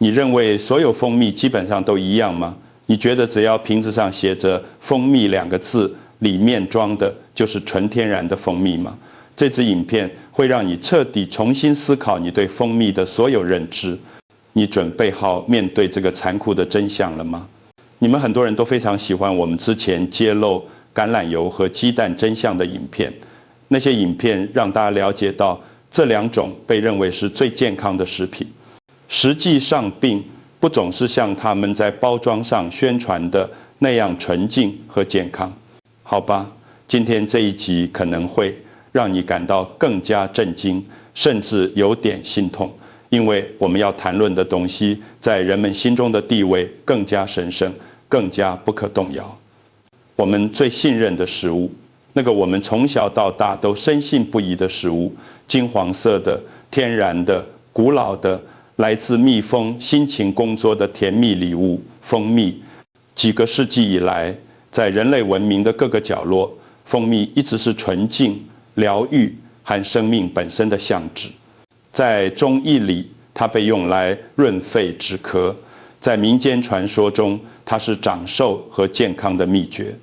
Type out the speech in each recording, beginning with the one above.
你认为所有蜂蜜基本上都一样吗？你觉得只要瓶子上写着蜂蜜2个字，里面装的就是纯天然的蜂蜜吗？这支影片会让你彻底重新思考你对蜂蜜的所有认知。你准备好面对这个残酷的真相了吗？你们很多人都非常喜欢我们之前揭露橄榄油和鸡蛋真相的影片，那些影片让大家了解到这2种被认为是最健康的食品，实际上并不总是像他们在包装上宣传的那样纯净和健康。好吧，今天这一集可能会让你感到更加震惊，甚至有点心痛，因为我们要谈论的东西在人们心中的地位更加神圣，更加不可动摇。我们最信任的食物，那个我们从小到大都深信不疑的食物，金黄色的、天然的、古老的，来自蜜蜂辛勤工作的甜蜜礼物——蜂蜜。几个世纪以来，在人类文明的各个角落，蜂蜜一直是纯净、疗愈和生命本身的象征。在中医里，它被用来润肺止咳；在民间传说中，它是长寿和健康的秘诀。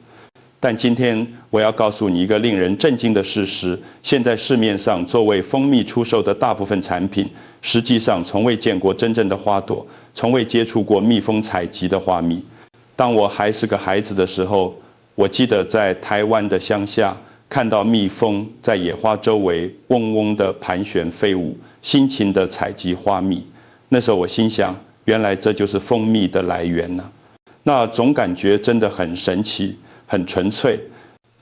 但今天我要告诉你一个令人震惊的事实：现在市面上作为蜂蜜出售的大部分产品，实际上从未见过真正的花朵，从未接触过蜜蜂采集的花蜜。当我还是个孩子的时候，我记得在台湾的乡下，看到蜜蜂在野花周围嗡嗡地盘旋飞舞，辛勤地采集花蜜。那时候我心想，原来这就是蜂蜜的来源呢。那总感觉真的很神奇，很纯粹。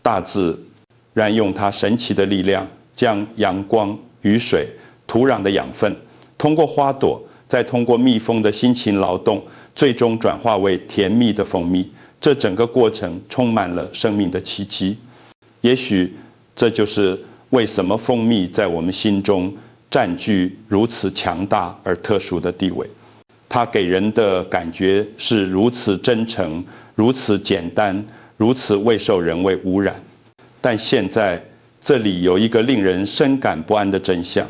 大自然用它神奇的力量，将阳光、雨水、土壤的养分，通过花朵，再通过蜜蜂的辛勤劳动，最终转化为甜蜜的蜂蜜。这整个过程充满了生命的奇迹。也许这就是为什么蜂蜜在我们心中占据如此强大而特殊的地位。它给人的感觉是如此真诚，如此简单，如此未受人为污染。但现在这里有一个令人深感不安的真相。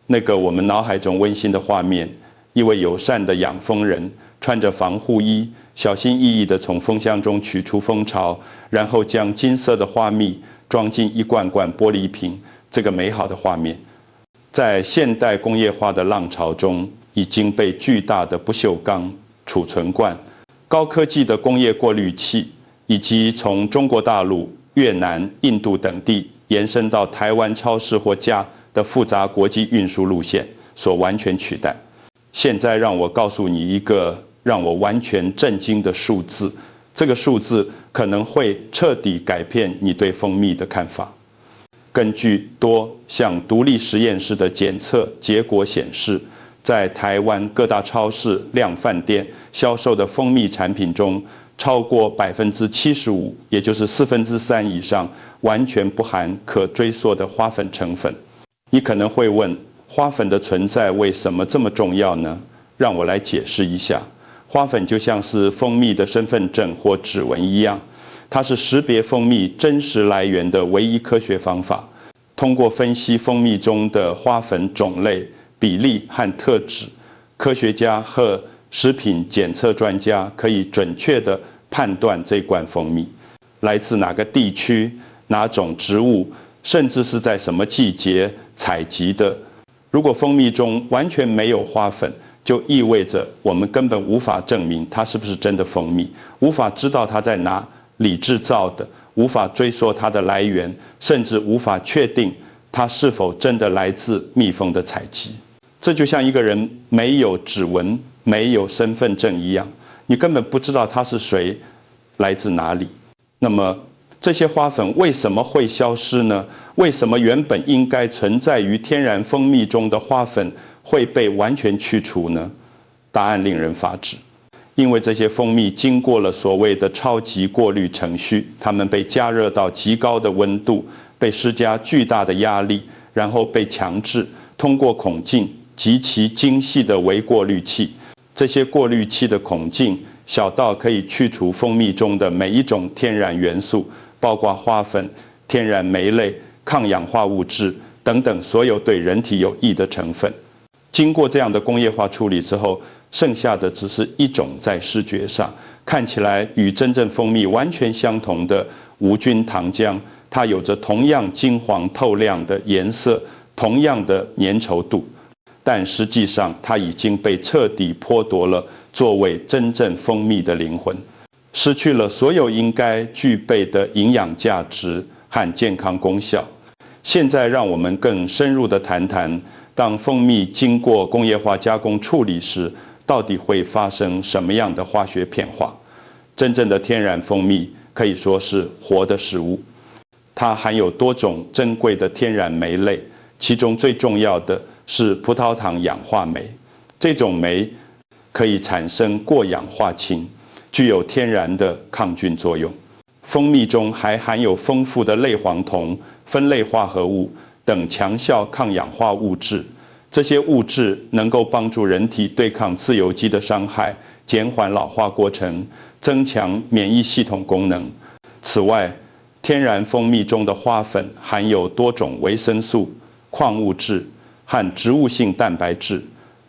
那个我们脑海中温馨的画面，一位友善的养蜂人穿着防护衣，小心翼翼地从蜂箱中取出蜂巢，然后将金色的花蜜装进一罐罐玻璃瓶。这个美好的画面，在现代工业化的浪潮中，已经被巨大的不锈钢储存罐、高科技的工业过滤器，以及从中国大陆、越南、印度等地延伸到台湾超市或家的复杂国际运输路线所完全取代。现在让我告诉你一个让我完全震惊的数字，这个数字可能会彻底改变你对蜂蜜的看法。根据多项独立实验室的检测结果显示，在台湾各大超市、量贩店销售的蜂蜜产品中，超过75%，也就是3/4以上，完全不含可追溯的花粉成分。你可能会问，花粉的存在为什么这么重要呢？让我来解释一下。花粉就像是蜂蜜的身份证或指纹一样，它是识别蜂蜜真实来源的唯一科学方法。通过分析蜂蜜中的花粉种类、比例和特质，科学家和食品检测专家可以准确地判断这罐蜂蜜来自哪个地区、哪种植物，甚至是在什么季节采集的。如果蜂蜜中完全没有花粉，就意味着我们根本无法证明它是不是真的蜂蜜，无法知道它在哪里制造的，无法追溯它的来源，甚至无法确定它是否真的来自蜜蜂的采集。这就像一个人没有指纹、没有身份证一样，你根本不知道他是谁，来自哪里。那么这些花粉为什么会消失呢？为什么原本应该存在于天然蜂蜜中的花粉会被完全去除呢？答案令人发指。因为这些蜂蜜经过了所谓的超级过滤程序，它们被加热到极高的温度，被施加巨大的压力，然后被强制通过孔径极其精细的微过滤器。这些过滤器的孔径小到可以去除蜂蜜中的每一种天然元素，包括花粉、天然酶类、抗氧化物质等等所有对人体有益的成分。经过这样的工业化处理之后，剩下的只是一种在视觉上看起来与真正蜂蜜完全相同的无菌糖浆，它有着同样金黄透亮的颜色，同样的粘稠度，但实际上它已经被彻底剥夺了作为真正蜂蜜的灵魂，失去了所有应该具备的营养价值和健康功效。现在让我们更深入地谈谈，当蜂蜜经过工业化加工处理时，到底会发生什么样的化学变化？真正的天然蜂蜜可以说是活的食物，它含有多种珍贵的天然酶类，其中最重要的是葡萄糖氧化酶。这种酶可以产生过氧化氢，具有天然的抗菌作用。蜂蜜中还含有丰富的类黄酮、酚类化合物等强效抗氧化物质，这些物质能够帮助人体对抗自由基的伤害，减缓老化过程，增强免疫系统功能。此外，天然蜂蜜中的花粉含有多种维生素、矿物质和植物性蛋白质，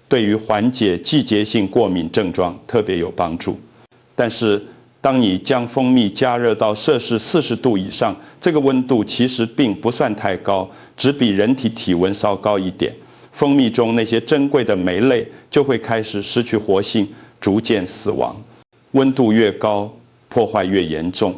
对于缓解季节性过敏症状特别有帮助。但是，当你将蜂蜜加热到摄氏40度以上，这个温度其实并不算太高，只比人体体温稍高一点。蜂蜜中那些珍贵的酶类就会开始失去活性，逐渐死亡。温度越高，破坏越严重。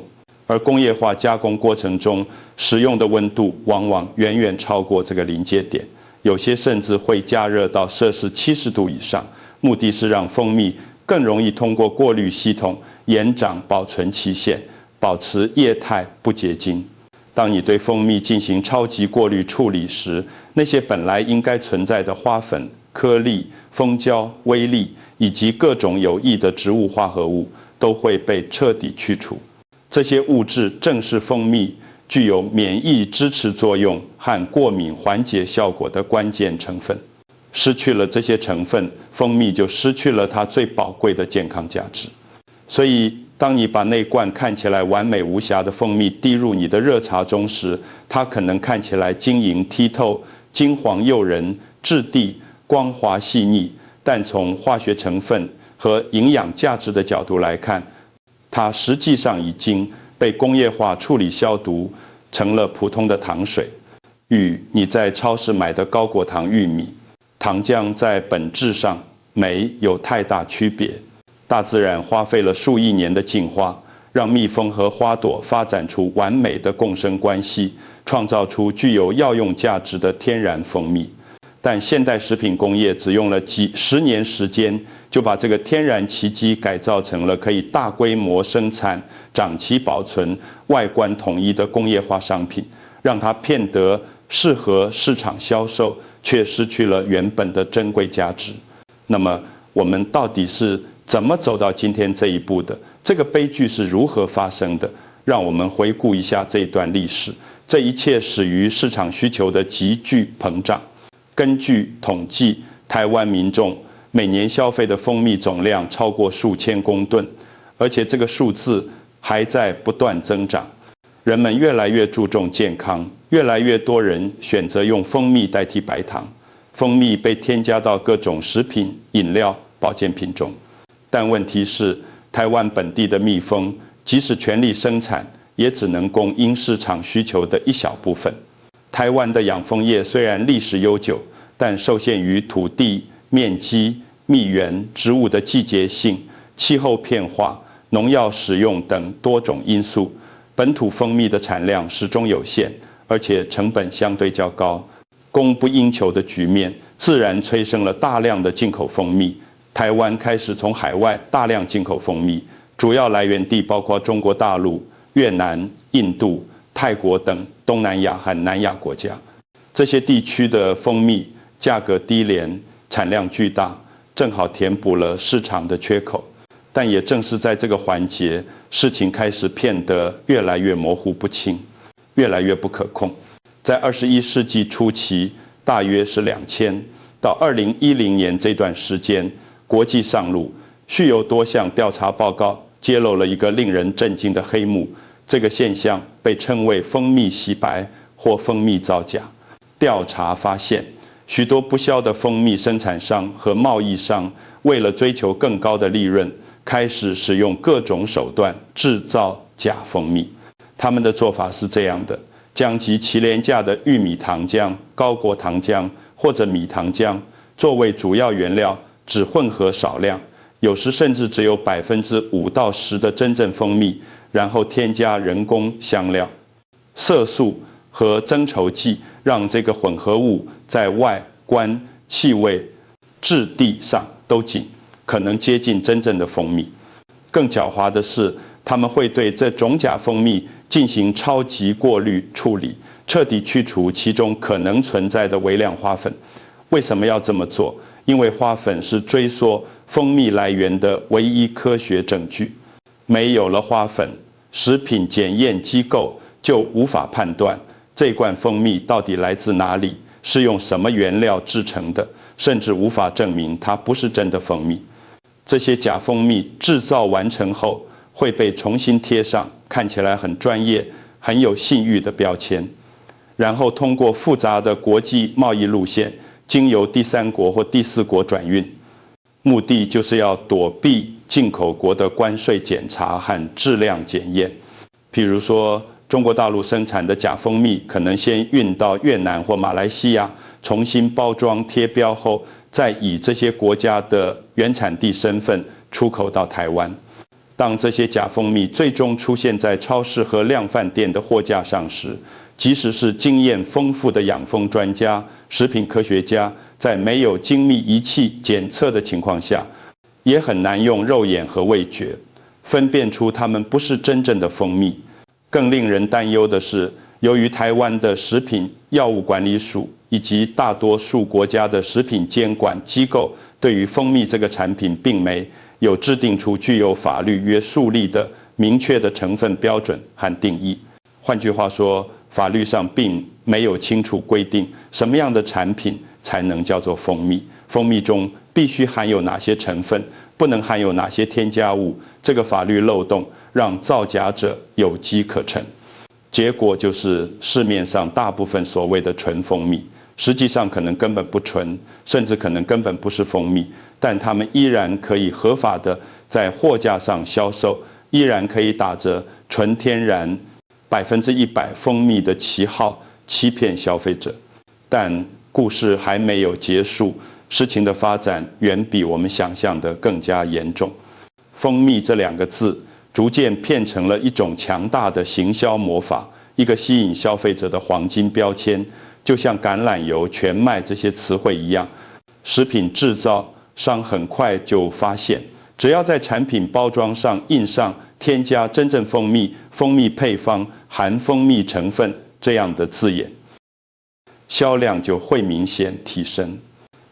而工业化加工过程中使用的温度往往远远超过这个临界点，有些甚至会加热到摄氏70度以上，目的是让蜂蜜更容易通过过滤系统延长保存期限，保持液态不结晶。当你对蜂蜜进行超级过滤处理时，那些本来应该存在的花粉、颗粒、蜂胶、微粒以及各种有益的植物化合物都会被彻底去除。这些物质正是蜂蜜具有免疫支持作用和过敏缓解效果的关键成分。失去了这些成分，蜂蜜就失去了它最宝贵的健康价值。所以，当你把那罐看起来完美无瑕的蜂蜜滴入你的热茶中时，它可能看起来晶莹剔透、金黄诱人、质地光滑细腻，但从化学成分和营养价值的角度来看，它实际上已经被工业化处理消毒成了普通的糖水，与你在超市买的高果糖玉米、糖浆在本质上没有太大区别。大自然花费了数亿年的进化，让蜜蜂和花朵发展出完美的共生关系，创造出具有药用价值的天然蜂蜜。但现代食品工业只用了几十年时间，就把这个天然奇迹改造成了可以大规模生产、长期保存、外观统一的工业化商品，让它变得适合市场销售，却失去了原本的珍贵价值。那么，我们到底是怎么走到今天这一步的？这个悲剧是如何发生的？让我们回顾一下这一段历史。这一切始于市场需求的急剧膨胀。根据统计，台湾民众每年消费的蜂蜜总量超过数千公吨，而且这个数字还在不断增长。人们越来越注重健康，越来越多人选择用蜂蜜代替白糖。蜂蜜被添加到各种食品、饮料、保健品中。但问题是，台湾本地的蜜蜂即使全力生产，也只能供应市场需求的一小部分。台湾的养蜂业虽然历史悠久，但受限于土地、面积、蜜源、植物的季节性、气候变化、农药使用等多种因素，本土蜂蜜的产量始终有限，而且成本相对较高，供不应求的局面自然催生了大量的进口蜂蜜。台湾开始从海外大量进口蜂蜜，主要来源地包括中国大陆、越南、印度、泰国等东南亚和南亚国家。这些地区的蜂蜜价格低廉，产量巨大，正好填补了市场的缺口。但也正是在这个环节，事情开始变得越来越模糊不清，越来越不可控。在21世纪初期，大约是2000到2010年这段时间，国际上路蓄有多项调查报告揭露了一个令人震惊的黑幕，这个现象被称为蜂蜜洗白或蜂蜜造假。调查发现，许多不肖的蜂蜜生产商和贸易商为了追求更高的利润，开始使用各种手段制造假蜂蜜。他们的做法是这样的：将其廉价的玉米糖浆、高果糖浆或者米糖浆作为主要原料，只混合少量，有时甚至只有5%到10%的真正蜂蜜，然后添加人工香料、色素和增稠剂，让这个混合物在外观、气味、质地上都可能接近真正的蜂蜜。更狡猾的是，他们会对这种假蜂蜜进行超级过滤处理，彻底去除其中可能存在的微量花粉。为什么要这么做？因为花粉是追溯蜂蜜来源的唯一科学证据。没有了花粉，食品检验机构就无法判断这罐蜂蜜到底来自哪里，是用什么原料制成的，甚至无法证明它不是真的蜂蜜。这些假蜂蜜制造完成后，会被重新贴上看起来很专业、很有信誉的标签，然后通过复杂的国际贸易路线，经由第3国或第4国转运，目的就是要躲避进口国的关税检查和质量检验。譬如说，中国大陆生产的假蜂蜜可能先运到越南或马来西亚，重新包装贴标后，再以这些国家的原产地身份出口到台湾。当这些假蜂蜜最终出现在超市和量贩店的货架上时，即使是经验丰富的养蜂专家、食品科学家，在没有精密仪器检测的情况下，也很难用肉眼和味觉分辨出它们不是真正的蜂蜜。更令人担忧的是，由于台湾的食品药物管理署以及大多数国家的食品监管机构对于蜂蜜这个产品并没有制定出具有法律约束力的明确的成分标准和定义。换句话说，法律上并没有清楚规定什么样的产品才能叫做蜂蜜，蜂蜜中必须含有哪些成分，不能含有哪些添加物。这个法律漏洞让造假者有机可乘。结果就是市面上大部分所谓的纯蜂蜜，实际上可能根本不纯，甚至可能根本不是蜂蜜，但它们依然可以合法的在货架上销售，依然可以打着纯天然100%蜂蜜的旗号欺骗消费者。但故事还没有结束，事情的发展远比我们想象的更加严重。蜂蜜这2个字逐渐变成了一种强大的行销魔法，一个吸引消费者的黄金标签，就像橄榄油、全麦这些词汇一样。食品制造商很快就发现，只要在产品包装上印上添加真正蜂蜜、蜂蜜配方、含蜂蜜成分这样的字眼，销量就会明显提升。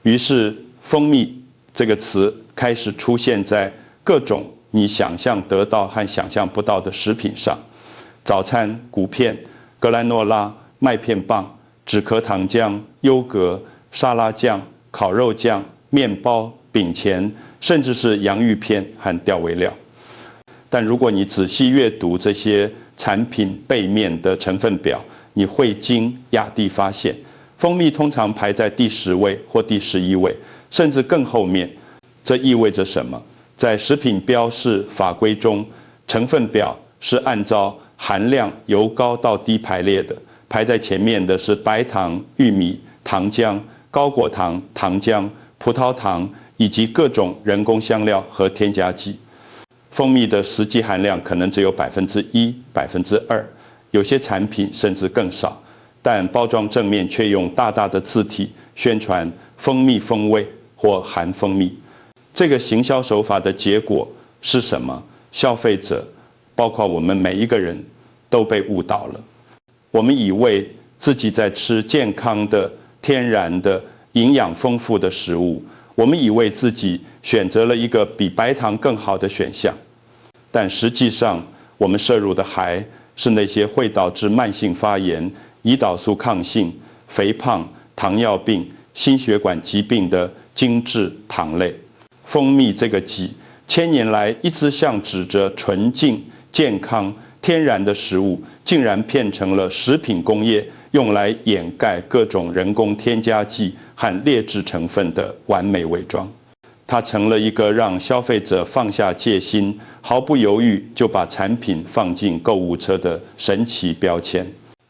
于是蜂蜜这个词开始出现在各种你想象得到和想象不到的食品上：早餐、谷片、格兰诺拉、麦片棒、止咳糖浆、优格、沙拉酱、烤肉酱、面包、饼前，甚至是洋芋片和调味料。但如果你仔细阅读这些产品背面的成分表，你会惊讶地发现，蜂蜜通常排在第10位或第11位，甚至更后面。这意味着什么？在食品标示法规中，成分表是按照含量由高到低排列的，排在前面的是白糖、玉米、糖浆、高果糖、糖浆、葡萄糖以及各种人工香料和添加剂。蜂蜜的实际含量可能只有1%、2%，有些产品甚至更少，但包装正面却用大大的字体宣传蜂蜜风味或含蜂蜜。这个行销手法的结果是什么？消费者，包括我们每一个人，都被误导了。我们以为自己在吃健康的、天然的、营养丰富的食物，我们以为自己选择了一个比白糖更好的选项，但实际上我们摄入的还是那些会导致慢性发炎、胰岛素抗性、肥胖、糖尿病、心血管疾病的精致糖类。蜂蜜这个几千年来一直像指着纯净、健康、天然的食物，竟然变成了食品工业用来掩盖各种人工添加剂和劣质成分的完美伪装。它成了一个让消费者放下戒心，毫不犹豫就把产品放进购物车的神奇标签。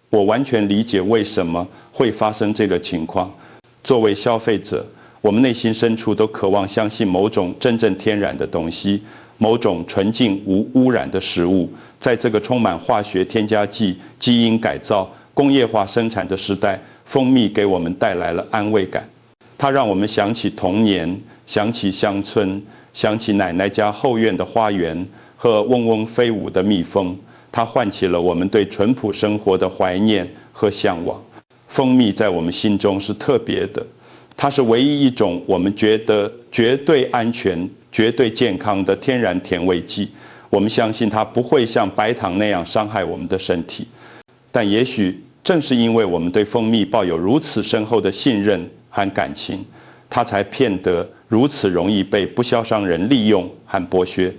我完全理解为什么会发生这个情况。作为消费者，我们内心深处都渴望相信某种真正天然的东西，某种纯净无污染的食物。在这个充满化学添加剂、基因改造、工业化生产的时代，蜂蜜给我们带来了安慰感。它让我们想起童年，想起乡村，想起奶奶家后院的花园和嗡嗡飞舞的蜜蜂。它唤起了我们对淳朴生活的怀念和向往。蜂蜜在我们心中是特别的，它是唯一一种我们觉得绝对安全、绝对健康的天然甜味剂。我们相信它不会像白糖那样伤害我们的身体。但也许正是因为我们对蜂蜜抱有如此深厚的信任和感情，它才变得如此容易被不肖商人利用和剥削。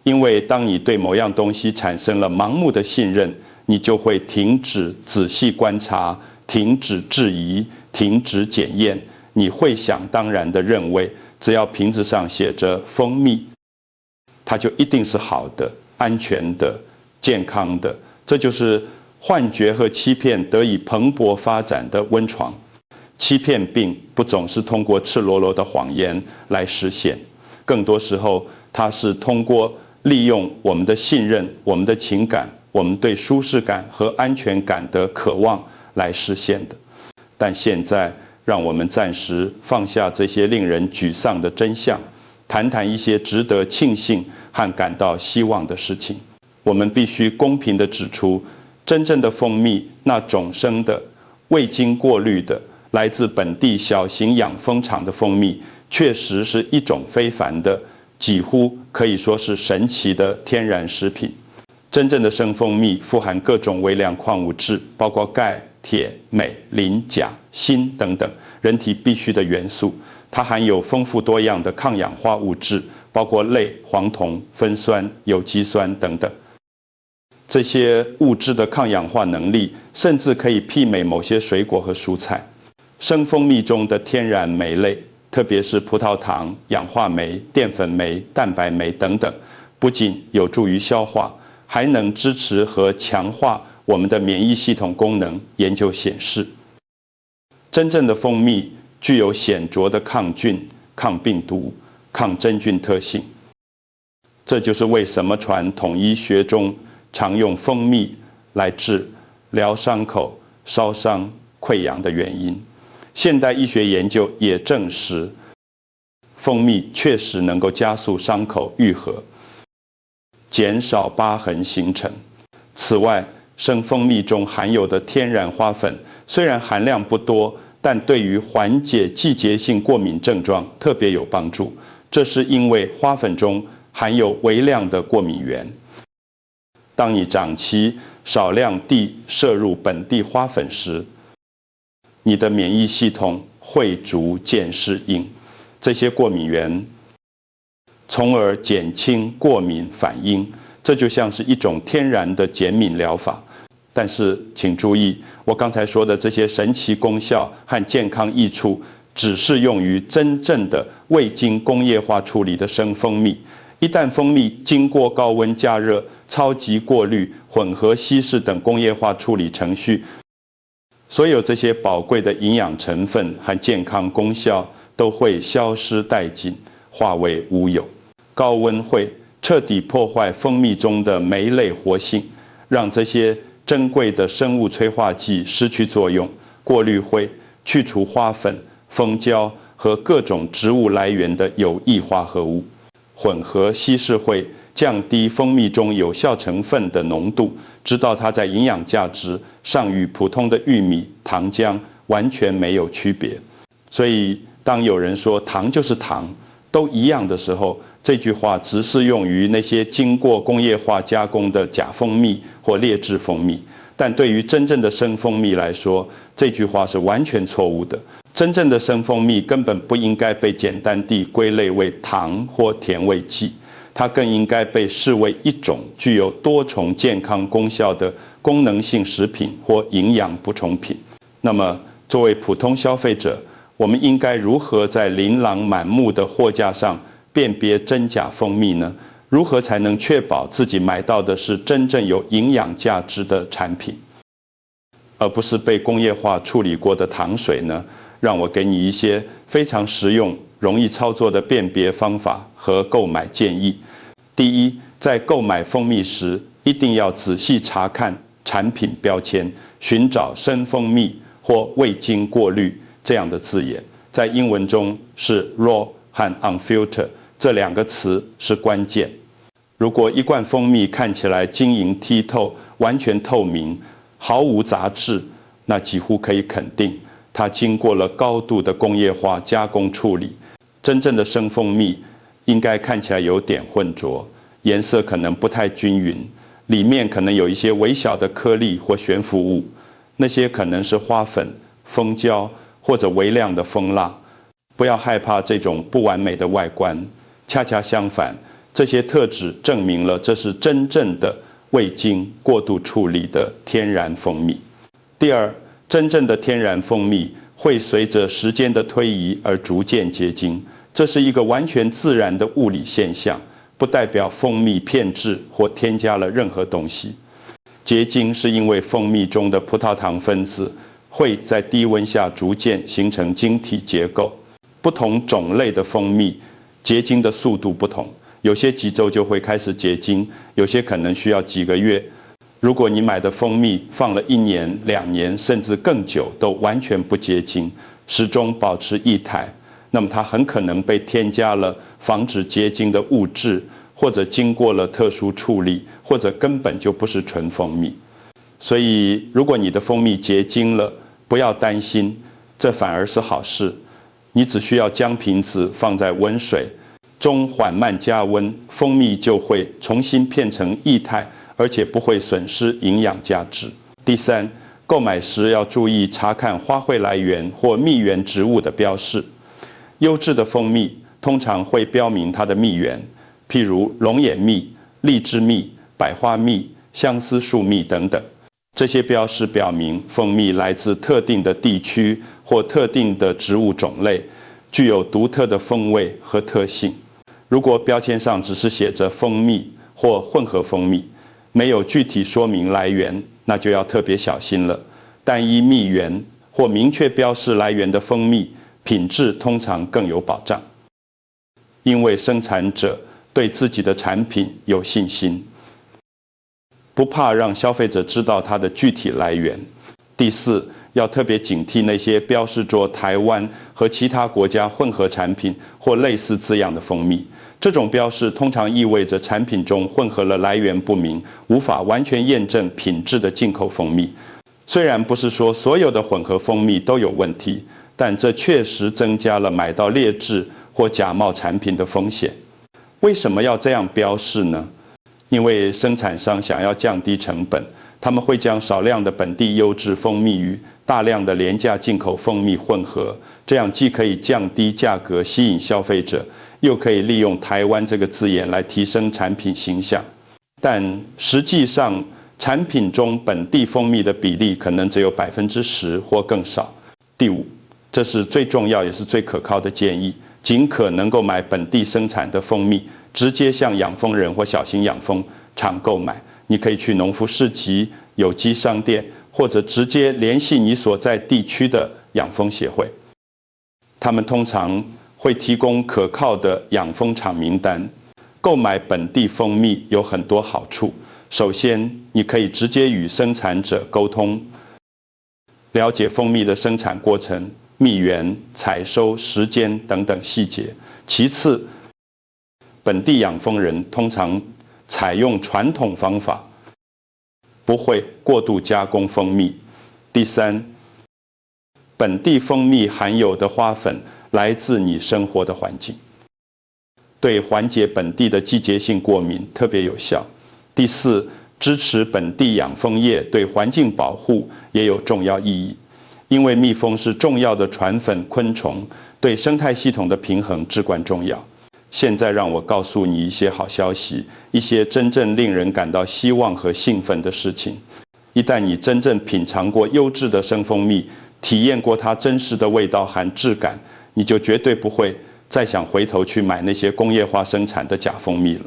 因为当你对某样东西产生了盲目的信任，你就会停止仔细观察，停止质疑，停止检验。你会想当然地认为，只要瓶子上写着蜂蜜，它就一定是好的、安全的、健康的。这就是幻觉和欺骗得以蓬勃发展的温床。欺骗病不总是通过赤裸裸的谎言来实现，更多时候它是通过利用我们的信任、我们的情感、我们对舒适感和安全感的渴望来实现的。但现在，让我们暂时放下这些令人沮丧的真相，谈谈一些值得庆幸和感到希望的事情。我们必须公平地指出，真正的蜂蜜，那种生的、未经过滤的、来自本地小型养蜂场的蜂蜜，确实是一种非凡的、几乎可以说是神奇的天然食品。真正的生蜂蜜富含各种微量矿物质，包括钙、铁、镁、磷、钾、锌等等人体必需的元素。它含有丰富多样的抗氧化物质，包括类、黄酮、酚酸、有机酸等等。这些物质的抗氧化能力甚至可以媲美某些水果和蔬菜。生蜂蜜中的天然酶类，特别是葡萄糖、氧化酶、淀粉酶、蛋白酶等等，不仅有助于消化，还能支持和强化我们的免疫系统功能。研究显示，真正的蜂蜜具有显著的抗菌、抗病毒、抗真菌特性。这就是为什么传统医学中常用蜂蜜来治疗伤口、烧伤、溃疡的原因。现代医学研究也证实，蜂蜜确实能够加速伤口愈合，减少疤痕形成。此外，生蜂蜜中含有的天然花粉虽然含量不多，但对于缓解季节性过敏症状特别有帮助。这是因为花粉中含有微量的过敏原。当你长期少量地摄入本地花粉时，你的免疫系统会逐渐适应这些过敏原，从而减轻过敏反应。这就像是一种天然的减敏疗法。但是请注意，我刚才说的这些神奇功效和健康益处，只适用于真正的未经工业化处理的生蜂蜜。一旦蜂蜜经过高温加热、超级过滤、混合稀释等工业化处理程序，所有这些宝贵的营养成分和健康功效都会消失殆尽，化为乌有。高温会彻底破坏蜂蜜中的酶类活性，让这些珍贵的生物催化剂失去作用。过滤会去除花粉、蜂胶和各种植物来源的有益化合物。混合稀释会降低蜂蜜中有效成分的浓度，直到它在营养价值上与普通的玉米、糖浆完全没有区别。所以当有人说糖就是糖，都一样的时候，这句话只适用于那些经过工业化加工的假蜂蜜或劣质蜂蜜。但对于真正的生蜂蜜来说，这句话是完全错误的。真正的生蜂蜜根本不应该被简单地归类为糖或甜味剂，它更应该被视为一种具有多重健康功效的功能性食品或营养补充品。那么，作为普通消费者，我们应该如何在琳琅满目的货架上辨别真假蜂蜜呢？如何才能确保自己买到的是真正有营养价值的产品，而不是被工业化处理过的糖水呢？让我给你一些非常实用、容易操作的辨别方法和购买建议。第一，在购买蜂蜜时，一定要仔细查看产品标签，寻找生蜂蜜或未经过滤这样的字眼。在英文中是 raw 和 unfiltered 这两个词是关键。如果一罐蜂蜜看起来晶莹剔透、完全透明，毫无杂质，那几乎可以肯定它经过了高度的工业化加工处理。真正的生蜂蜜应该看起来有点浑浊，颜色可能不太均匀，里面可能有一些微小的颗粒或悬浮物，那些可能是花粉、蜂胶或者微量的蜂蜡。不要害怕这种不完美的外观，恰恰相反，这些特质证明了这是真正的未经过度处理的天然蜂蜜。第二，真正的天然蜂蜜会随着时间的推移而逐渐结晶，这是一个完全自然的物理现象，不代表蜂蜜骗制或添加了任何东西。结晶是因为蜂蜜中的葡萄糖分子会在低温下逐渐形成晶体结构。不同种类的蜂蜜结晶的速度不同，有些几周就会开始结晶，有些可能需要几个月。如果你买的蜂蜜放了1年、2年甚至更久都完全不结晶，始终保持液态，那么它很可能被添加了防止结晶的物质，或者经过了特殊处理，或者根本就不是纯蜂蜜。所以如果你的蜂蜜结晶了，不要担心，这反而是好事。你只需要将瓶子放在温水中缓慢加温，蜂蜜就会重新变成液态，而且不会损失营养价值。第三，购买时要注意查看花卉来源或蜜源植物的标示。优质的蜂蜜通常会标明它的蜜源，譬如龙眼蜜、荔枝蜜、百花蜜、相思树蜜等等。这些标示表明蜂蜜来自特定的地区或特定的植物种类，具有独特的风味和特性。如果标签上只是写着蜂蜜或混合蜂蜜，没有具体说明来源，那就要特别小心了。单一蜜源或明确标示来源的蜂蜜，品质通常更有保障，因为生产者对自己的产品有信心，不怕让消费者知道它的具体来源。第四，要特别警惕那些标示着台湾和其他国家混合产品或类似字样的蜂蜜。这种标示通常意味着产品中混合了来源不明、无法完全验证品质的进口蜂蜜。虽然不是说所有的混合蜂蜜都有问题，但这确实增加了买到劣质或假冒产品的风险。为什么要这样标示呢？因为生产商想要降低成本，他们会将少量的本地优质蜂蜜与大量的廉价进口蜂蜜混合，这样既可以降低价格吸引消费者，又可以利用台湾这个字眼来提升产品形象。但实际上，产品中本地蜂蜜的比例可能只有10%或更少。第五，这是最重要也是最可靠的建议，尽可能购买本地生产的蜂蜜，直接向养蜂人或小型养蜂场购买。你可以去农夫市集、有机商店，或者直接联系你所在地区的养蜂协会。他们通常会提供可靠的养蜂场名单。购买本地蜂蜜有很多好处。首先，你可以直接与生产者沟通，了解蜂蜜的生产过程、蜜源、采收时间等等细节。其次，本地养蜂人通常采用传统方法，不会过度加工蜂蜜。第三，本地蜂蜜含有的花粉来自你生活的环境，对缓解本地的季节性过敏特别有效。第四，支持本地养蜂业对环境保护也有重要意义，因为蜜蜂是重要的传粉昆虫，对生态系统的平衡至关重要。现在让我告诉你一些好消息，一些真正令人感到希望和兴奋的事情。一旦你真正品尝过优质的生蜂蜜，体验过它真实的味道和质感，你就绝对不会再想回头去买那些工业化生产的假蜂蜜了。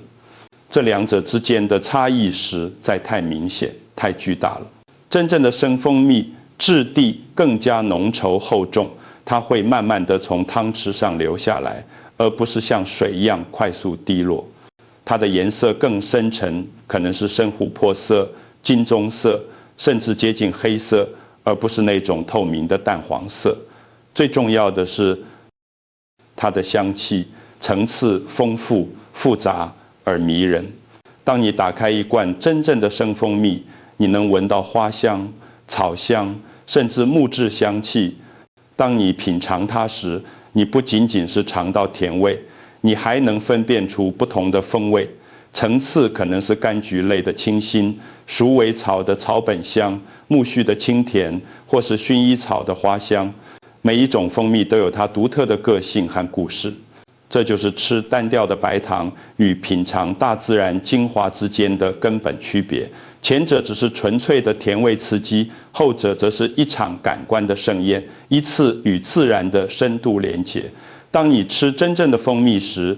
这两者之间的差异实在太明显、太巨大了。真正的生蜂蜜质地更加浓稠厚重，它会慢慢的从汤匙上流下来，而不是像水一样快速滴落。它的颜色更深沉，可能是深琥珀色、金棕色，甚至接近黑色，而不是那种透明的淡黄色。最重要的是，它的香气层次丰富、复杂而迷人。当你打开一罐真正的生蜂蜜，你能闻到花香、草香，甚至木质香气。当你品尝它时，你不仅仅是尝到甜味，你还能分辨出不同的风味。层次可能是柑橘类的清新、鼠尾草的草本香、苜蓿的清甜，或是薰衣草的花香。每一种蜂蜜都有它独特的个性和故事。这就是吃单调的白糖与品尝大自然精华之间的根本区别。前者只是纯粹的甜味刺激，后者则是一场感官的盛宴，一次与自然的深度连结。当你吃真正的蜂蜜时，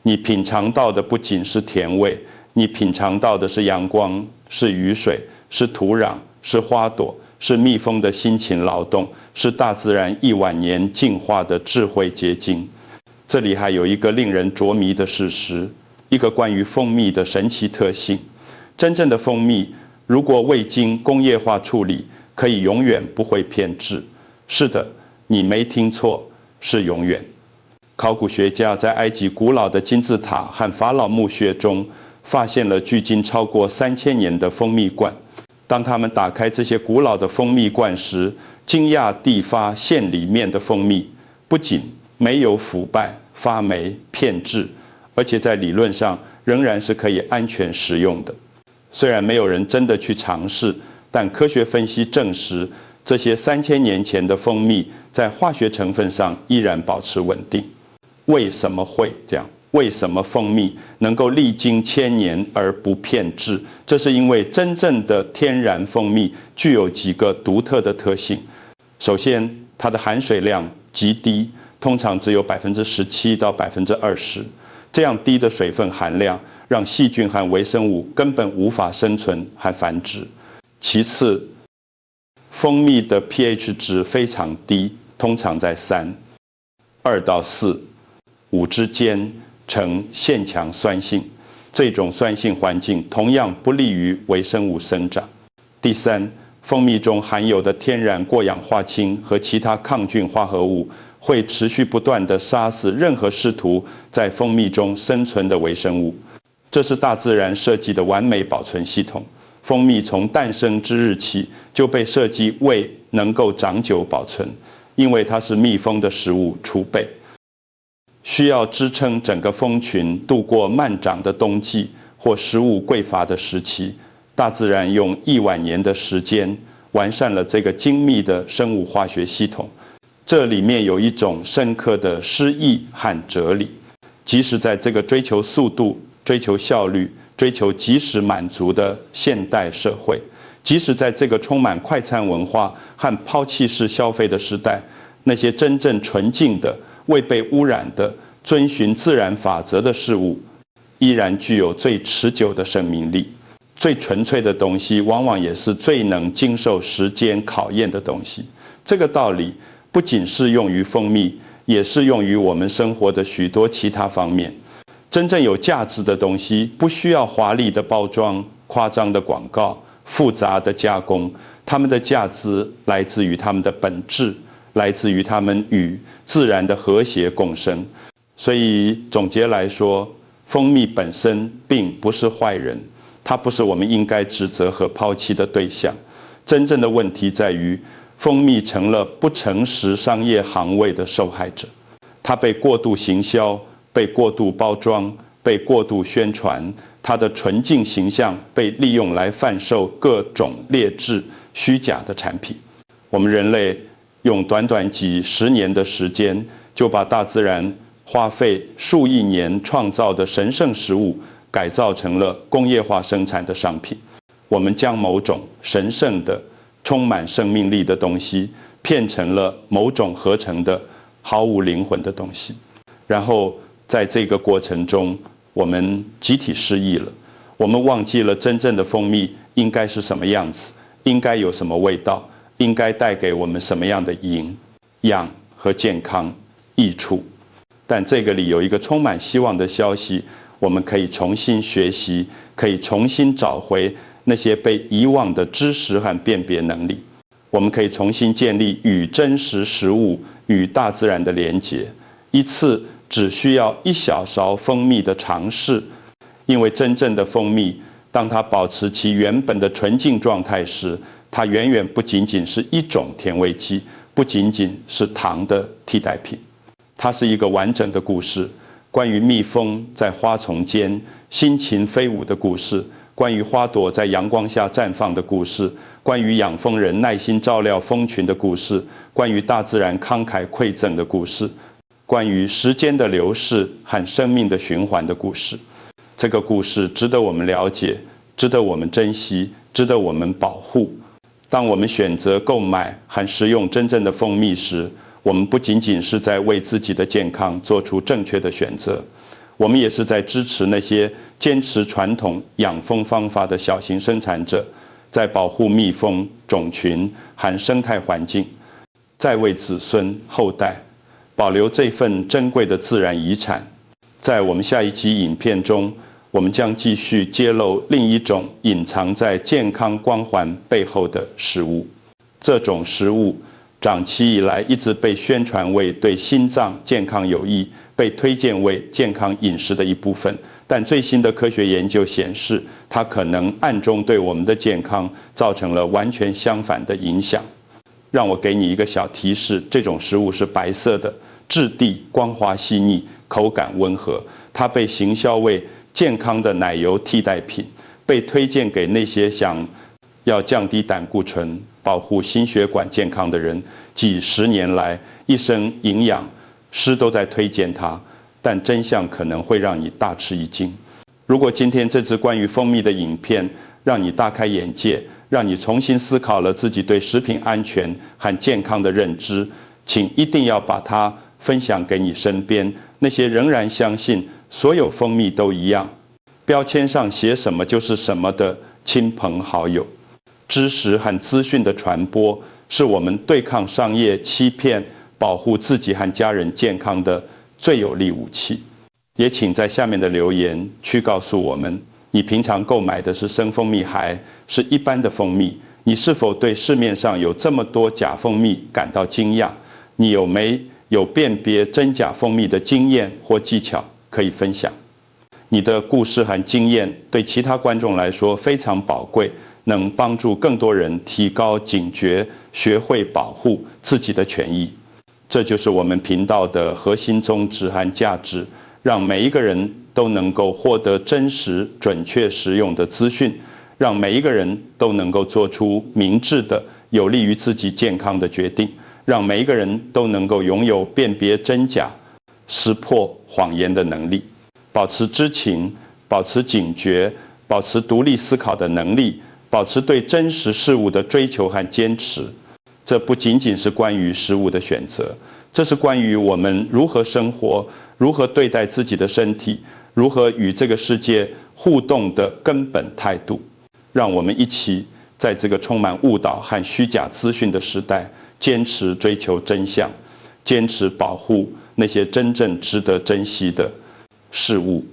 你品尝到的不仅是甜味，你品尝到的是阳光，是雨水，是土壤，是花朵，是蜜蜂的辛勤劳动，是大自然亿万年进化的智慧结晶。这里还有一个令人着迷的事实，一个关于蜂蜜的神奇特性。真正的蜂蜜如果未经工业化处理，可以永远不会变质。是的，你没听错，是永远。考古学家在埃及古老的金字塔和法老墓穴中发现了距今超过3000年的蜂蜜罐。当他们打开这些古老的蜂蜜罐时，惊讶地发现里面的蜂蜜不仅没有腐败、发霉、变质，而且在理论上仍然是可以安全食用的。虽然没有人真的去尝试，但科学分析证实，这些3000年前的蜂蜜在化学成分上依然保持稳定。为什么会这样？为什么蜂蜜能够历经1000年而不变质？这是因为真正的天然蜂蜜具有几个独特的特性。首先，它的含水量极低，通常只有17%到20%。这样低的水分含量让细菌和微生物根本无法生存和繁殖。其次，蜂蜜的 pH 值非常低，通常在3、2到4、5之间，呈线强酸性。这种酸性环境同样不利于微生物生长。第三，蜂蜜中含有的天然过氧化氢和其他抗菌化合物会持续不断地杀死任何试图在蜂蜜中生存的微生物。这是大自然设计的完美保存系统。蜂蜜从诞生之日起就被设计为能够长久保存，因为它是蜜蜂的食物储备，需要支撑整个蜂群度过漫长的冬季或食物匮乏的时期。大自然用亿万年的时间完善了这个精密的生物化学系统。这里面有一种深刻的诗意和哲理。即使在这个追求速度、追求效率、追求即时满足的现代社会，即使在这个充满快餐文化和抛弃式消费的时代，那些真正纯净的、未被污染的、遵循自然法则的事物，依然具有最持久的生命力。最纯粹的东西，往往也是最能经受时间考验的东西。这个道理不仅适用于蜂蜜，也适用于我们生活的许多其他方面。真正有价值的东西，不需要华丽的包装、夸张的广告、复杂的加工，它们的价值来自于它们的本质，来自于它们与自然的和谐共生。所以总结来说，蜂蜜本身并不是坏人，它不是我们应该指责和抛弃的对象。真正的问题在于，蜂蜜成了不诚实商业行为的受害者。它被过度行销，被过度包装，被过度宣传，它的纯净形象被利用来贩售各种劣质、虚假的产品。我们人类用短短几十年的时间，就把大自然花费数亿年创造的神圣食物改造成了工业化生产的商品。我们将某种神圣的、充满生命力的东西，变成了某种合成的毫无灵魂的东西。然后在这个过程中，我们集体失忆了，我们忘记了真正的蜂蜜应该是什么样子，应该有什么味道，应该带给我们什么样的营养和健康益处。但这个里有一个充满希望的消息，我们可以重新学习，可以重新找回那些被遗忘的知识和辨别能力。我们可以重新建立与真实食物与大自然的连结，一次只需要1小勺蜂蜜的尝试。因为真正的蜂蜜，当它保持其原本的纯净状态时，它远远不仅仅是一种甜味剂，不仅仅是糖的替代品。它是一个完整的故事，关于蜜蜂在花丛间辛勤飞舞的故事，关于花朵在阳光下绽放的故事，关于养蜂人耐心照料蜂群的故事，关于大自然慷慨馈赠的故事，关于时间的流逝和生命的循环的故事。这个故事值得我们了解，值得我们珍惜，值得我们保护。当我们选择购买和食用真正的蜂蜜时，我们不仅仅是在为自己的健康做出正确的选择，我们也是在支持那些坚持传统养蜂方法的小型生产者，在保护蜜蜂种群和生态环境，在为子孙后代保留这份珍贵的自然遗产。在我们下一集影片中，我们将继续揭露另一种隐藏在健康光环背后的食物。这种食物长期以来一直被宣传为对心脏健康有益，被推荐为健康饮食的一部分，但最新的科学研究显示，它可能暗中对我们的健康造成了完全相反的影响。让我给你一个小提示，这种食物是白色的，质地光滑细腻，口感温和。它被行销为健康的奶油替代品，被推荐给那些想要降低胆固醇、保护心血管健康的人。几十年来，一生营养师都在推荐它，但真相可能会让你大吃一惊。如果今天这支关于蜂蜜的影片让你大开眼界，让你重新思考了自己对食品安全和健康的认知，请一定要把它分享给你身边那些仍然相信所有蜂蜜都一样，标签上写什么就是什么的亲朋好友。知识和资讯的传播是我们对抗商业欺骗、保护自己和家人健康的最有力武器。也请在下面的留言区告诉我们，你平常购买的是生蜂蜜还是一般的蜂蜜？你是否对市面上有这么多假蜂蜜感到惊讶？你有没有辨别真假蜂蜜的经验或技巧可以分享？你的故事和经验对其他观众来说非常宝贵，能帮助更多人提高警觉，学会保护自己的权益。这就是我们频道的核心宗旨和价值，让每一个人都能够获得真实、准确、实用的资讯，让每一个人都能够做出明智的、有利于自己健康的决定，让每一个人都能够拥有辨别真假、识破谎言的能力，保持知情，保持警觉，保持独立思考的能力，保持对真实事物的追求和坚持。这不仅仅是关于食物的选择，这是关于我们如何生活，如何对待自己的身体，如何与这个世界互动的根本态度。让我们一起在这个充满误导和虚假资讯的时代，坚持追求真相，坚持保护那些真正值得珍惜的事物。